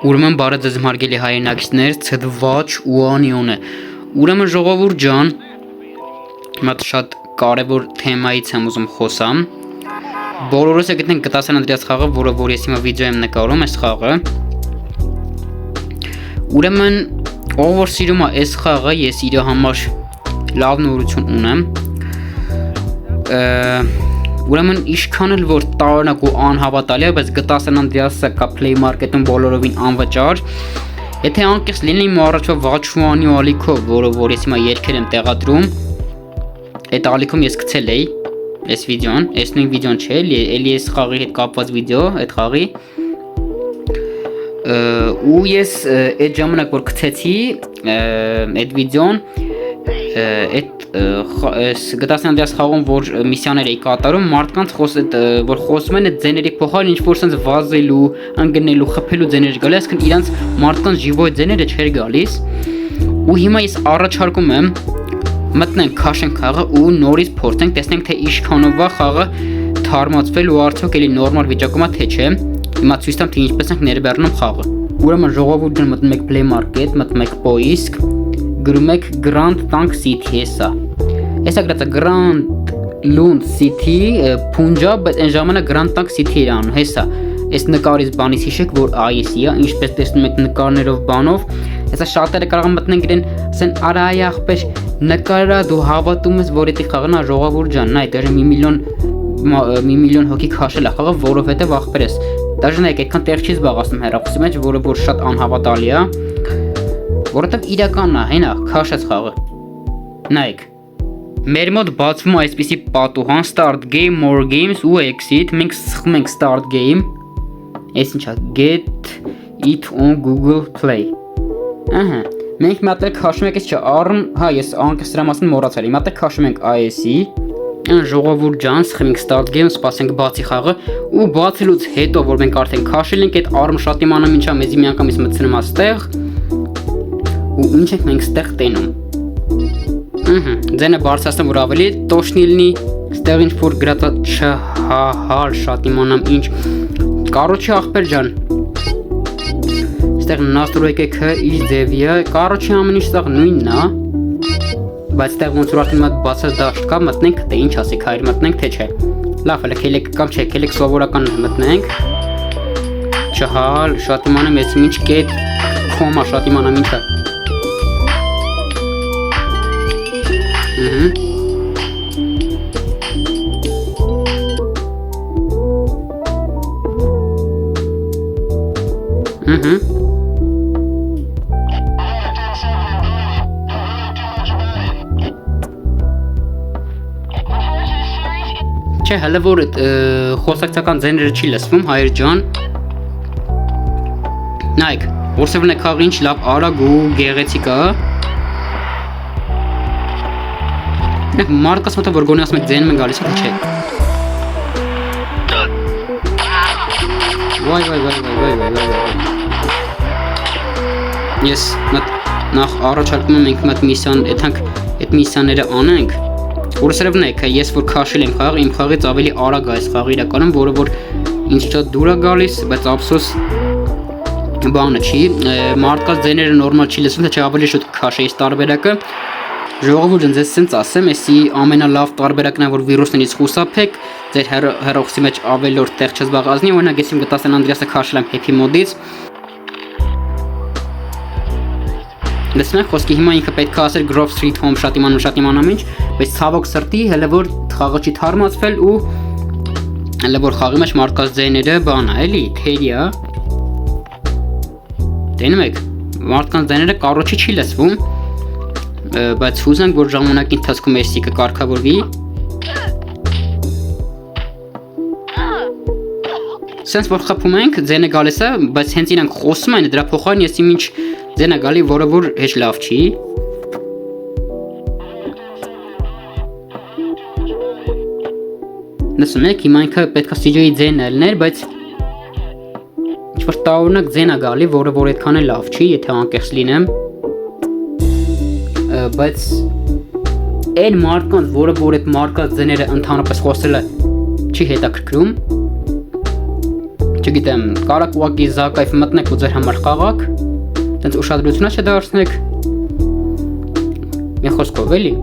Ուրեմն բարը ձեզ հարգելի հայրենակիցներ, ցդված ու անիոն է։ Ուրեմն ժողովուրդ ջան, մատ շատ կարևոր թեմայից եմ ուզում խոսամ։ Բոլորս գտնենք GTA San Andreas խաղը, որ ես հիմա վիդեո եմ նկարում այս խաղը։ Ուրեմն ով որ սիրում է այս խաղը, ես իր համար լավ նորություն ունեմ։ Ուրեմն ինչքան էլ որ տարօրինակ ու անհավատալի է, բայց GTA San Andreas-ը կա Play Market-ում բոլորովին անվճար։ Եթե անկեղծ լինեի ու առաջվա վաչուանի ալիքով, որ ես հիմա երգեր եմ տեղադրում, այդ ալիքում ես գցել էի այս վիդեոն, այս նույն վիդեոն չէ, էլի այս խաղի հետ կապված վիդեո, այդ խաղի։ Ու ես այդ ժամանակ որ գցեցի այդ վիդեոն, այդ GTA San Andreas խաղում որ միսիաներ էի կատարում, մարդկանց որ խոսում են այդ ձեների փոխարեն ինչ որ sense վազելու, ընկնելու, խփելու ձեներ գալի, այսինքն իրանց մարդկանց ժիվոյ ձեները չէր գալիս։ Ու հիմա ես առաջարկում եմ մտնենք քաշենք խաղը ու նորից փորձենք, տեսնենք թե ինչքանով է խաղը թարմացվել ու արդյոք էլի նորմալ վիճակում է թե չէ։ Հիմա ցույց տամ թե ինչպես ենք ներբեռնում խաղը։ Ուրեմն ժողովուրդ ջան, մտնում եք Play Market, մտնում եք Poisk, գրում եք Grand Tank City հեսա։ Հեսա գրած է Grand Lund City Punjab, բայց այն ժամանակ Grand Tank City էր անում, հեսա։ Այս նկարից բանից հիշեք, որ IS-ի է, ինչպես տեսնում եք նկարներով բանով։ Հեսա շատերը կարող են մտնել իրեն, ասեն արա այ ախպեր, նկարա դու հավատում ես, որ էդի խաղն է ժողովուրդ ջան, նայ դեռ մի միլիոն հոգի քաշել է խաղը, որովհետև ախպերես։ Դաժե նայեք, այդքան տեղ չի զբաղացնում հեռախոսի մեջ, որ շատ անհավատալի է։ Որովհետև իրականն է, հենա, քաշած խաղը։ Նայեք։ Մեր մոտ բացվում է այսպիսի պատուհան Start Game, More Games ու Exit։ Մենք սխում ենք Start Game։ Այս ինչա, Get it on Google Play։ Ահա։ Մենք մատը քաշում ենք, այս չէ, ARM, հա, ես անկեղծ դրա մասին մոռացել եմ։ Մատը քաշում ենք IS-ի։ Ժողովուրդ ջան, սխում ենք Start Game, սպասենք բացի խաղը ու բացելուց հետո որ մենք արդեն քաշել ենք, այդ ARM շատ իմանամ ինչա, մեզի միանգամից մտցնում է ստեղ։ Ու ինչ ենք մենք ստեղ տենում։ Ձենը բարձրացնում որ ավելի տոշնի լինի, ստեղ ինչ որ գրածա չհահար շատ իմանամ ինչ։ Կարոչի ախպեր ջան։ Ստեղ настройка-ը իր ձևի է, կարոչի ամեն ինչ ստեղ նույնն է։ Բայց ստեղ ոնց որ արդեն մատ բացած դաշտ կա, մտնենք թե ինչ ասեք, հայր մտնենք թե չէ։ Լավ, հələ քելեք կամ չէ, քելեք սովորական մտնենք։ Չհալ, շատ իմանամ ես ինչ կետ կոմա, շատ իմանամ ինչ է։ Չէ, հələ որ խոսակցական ձայները չի լսվում, հայր ջան։ Նայեք, որսևն է խաղը ինչ լավ արագ ու գեղեցիկ է։ Նայեք, մարդկաց մոտը որ գոնե ասում եք ձենում են գալիս, թե չէ։ Վայ։ Ես նախ առաջարկում եմ մենք մատ միսիան, այդ միսիաները անենք։ Որսերևն եք, ես որ քաշել եմ խաղ, իմ խաղից ավելի արագ է այս խաղը իրականում, որը որ ինձ շատ դուր է գալիս, բայց ափսոս բանը չի, մարդկաց ձայները նորմալ չի լսվում, թե չէ ավելի շուտ քաշեի տարբերակը։ Ժողովուրդ ջան, ձեզ սենց ասեմ, էսի ամենալավ տարբերակն է, որ վիրուսներից խուսափեք, ձեր հեռախոսի մեջ ավելորդ տեղ չզբաղացնի, օրինակ ես իմ GTA San Andreas-ը քաշել եմ Happy Mode-ից։ Լսում եք խոսքի հիմա ինքը պետք է ասել Grove Street Home շատ իմանամ ինչ, բայց ցավոք սրտի հələ որ խաղը չի թարմացվել ու հələ որ խաղի մեջ մարդկաց ձայները բան է, էլի, թերի է։ Տենում եք, մարդկանց ձայները կարոչի չի լսվում, բայց հուզանք որ ժամանակի ընթացքում էսի կկարգավորվի։ Սենց որ խփում ենք, ձայնը գալիս է, բայց հենց իրանք խոսում են, դրա փոխարեն ես ինչ ձենը գալի, որը որ հեչ լավ չի։ Լսում եք, հիմա ինքը պետք է CJ-ի ձենը ելներ, բայց ինչ-որ տարօրինակ ձեն է գալի, որը որ այդքան էլ լավ չի, եթե անկեղծ լինեմ։ Բայց այն մարդկանց, որը որ այդ մարդկանց ձեները ընդհանրապես խոսելը չի հետաքրքրում, չգիտեմ, կարակ ուղակի զակայվ մտնեք ու ձեր համար խաղաք, տենց ուշադրությունը չդարձնեք, մի խոսքով էլի,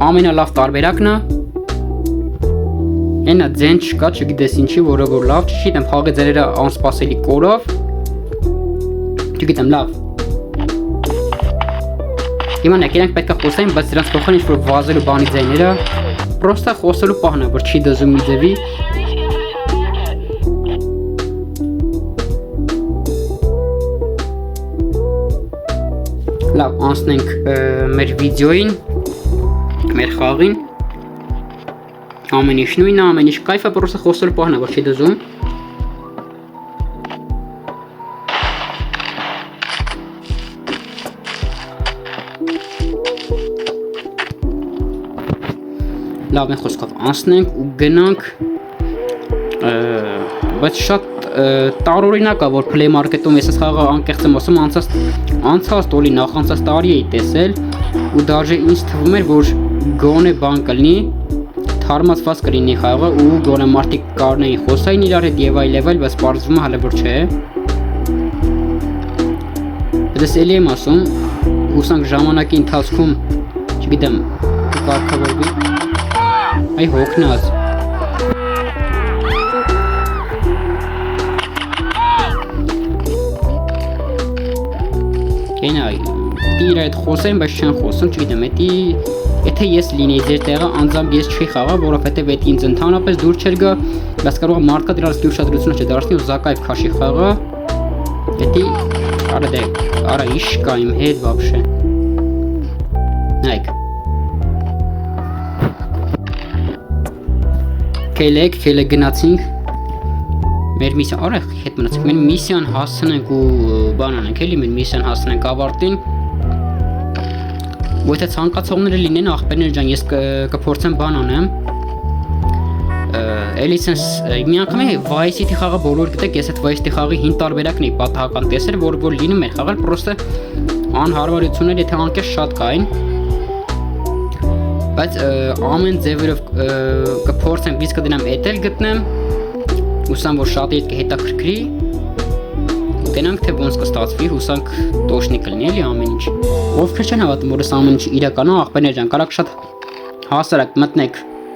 ամենալավ տարբերակն է, այնա ձեն չկա, չգիտես ինչի, որը որ լավ, չգիտեմ, խաղի ձերերը անսպասելի կորավ, չգիտեմ, լավ, իմանեք, իրանք պետք է խոսային, բայց դրանց փոխարեն ինչ-որ վազելու բանի ձայները, պրոստը խոսելու պահն է, որ չի դզում մի ձևի, լավ, անցնենք մեր վիդեոին, մեր խաղին, ամեն ինչ նույնն է, ամեն ինչ կայֆ է, պրոստը խոսելու պահն է, որ չի դզում, լավ մենք խոսքով անցնենք ու գնանք, բայց շատ տարօրինակ է, որ Play Market-ում ես այս խաղը անկեղծ եմ ասում, անցած տոլի նախանցած տարի էի տեսել ու դաժե ինձ թվում էր, որ գոնե բան կլինի, թարմացված կլինի խաղը ու գոնե մարդիկ կարողանային խոսային իրար հետ եւ այլ, բայց պարզվում է հələ որ չէ։ Դες էլի եմ ասում, հուսանք ժամանակի ընթացքում, չգիտեմ, կարգավորվի։ Այ հոգնած։ Կենայ, իր այդ խոսեն, բայց չեն խոսում, չգիտեմ, եթե ես լինեի ձեր տեղը, անձամբ ես չի խաղա, որովհետև էդ ինձ ընդհանրապես դուր չէր գա, բայց կարող է մարդկա դրանց ուշադրությունը չդարձնի ու զակայվ քաշի խաղը, էդի, արա դե, արա ինչ կա իմ հետ վաբշե, նայք, քելեք գնացինք, մեր միսիան, արա հետ մնացինք, մեր միսիան հասցնենք ու բան անենք, էլի մեր միսիան հասցնենք ավարտին, ու եթե ցանկացողները լինեն աղբերներ ջան, ես կփորձեմ բան անեմ, էլի սենց մի անգամ է Vice City խաղը բոլոր գտեք, ես այդ Vice City խաղի հին տարբերակն էի պատահական տեսել, որ լինում էր խաղալ, պրոստը անհարմարություններ, եթե անկես շատ կային, բայց ամեն ձևերով կփորձեմ, vis կդնեմ էտել գտնեմ, հուսամ, որ շատ ետ կհետաքրքրի, գնանք, թե ոնց կստացվի, հուսանք տոշնի կլինի էլի ամեն ինչ, ովքեր չեն հավատում, որ ամեն ինչ իրական է, աղբերներ ջան, կարաք շատ հասարակ մտնեք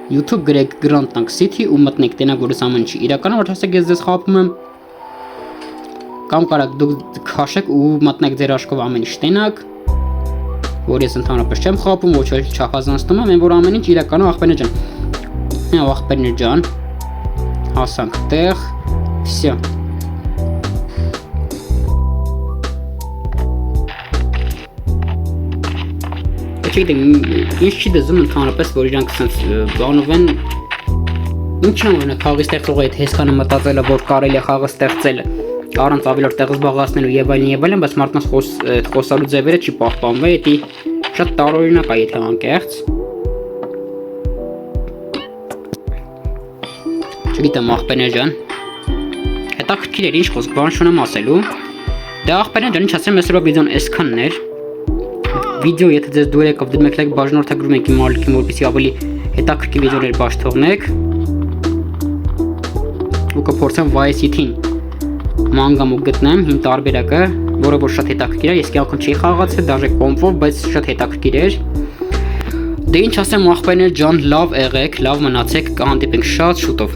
YouTube գրեք Grand Tank City ու մտնեք տենակ, որ ամեն ինչ իրական է, որ հասեք ես ձեզ խաբում եմ, կամ կարաք դուք քաշեք ու մտնեք ձեր աշխով ամեն ինչ տենակ, որ ես ընդհանրապես չեմ խաբում, ոչ էլ չափազանցնում եմ, որ ամեն ինչ իրական է, աղբերներ ջան, հասանք տեղ, վսյա։ Չգիտեմ, ինչ չի դզում ընդհանրապես, որ իրանք սենց բանով են, ինչ եմ օրինակ խաղի ստեղծողը այդ հեսքանը մտածել է, որ կարելի է խաղը ստեղծել առանց ավելորդ տեղ զբաղացնելու եւ այլն, բայց մարդկանց խոսալու ձևերը չի պահպանվել, դա շատ տարօրինակ է, եթե անկեղծ։ Չգիտեմ աղբերներ ջան, հետաքրքիր էր ինչ խոսք, բան չունեմ ասելու, դե աղբերներ ջան, ինչ ասեմ, այսօրվա վիդեոն այսքանն էր, վիդեո եթե ձեզ դուր եկավ դնում եք լայք բաժանորդագրում եք իմ ալիքին, որպեսզի ավելի հետաքրքիր վիդեոներ բաց թողնեք, ու կփորձեմ Vice City-ին մանգամ ու գտնեմ հին տարբերակը, որը որ շատ հետաքրքիր է, ես կյանքում չի խաղացել, դաժե կոմպով, բայց շատ հետաքրքիր էր։ Դե ինչ ասեմ աղբերներ ջան, լավ եղեք, լավ մնացեք, կհանդիպենք շատ շուտով։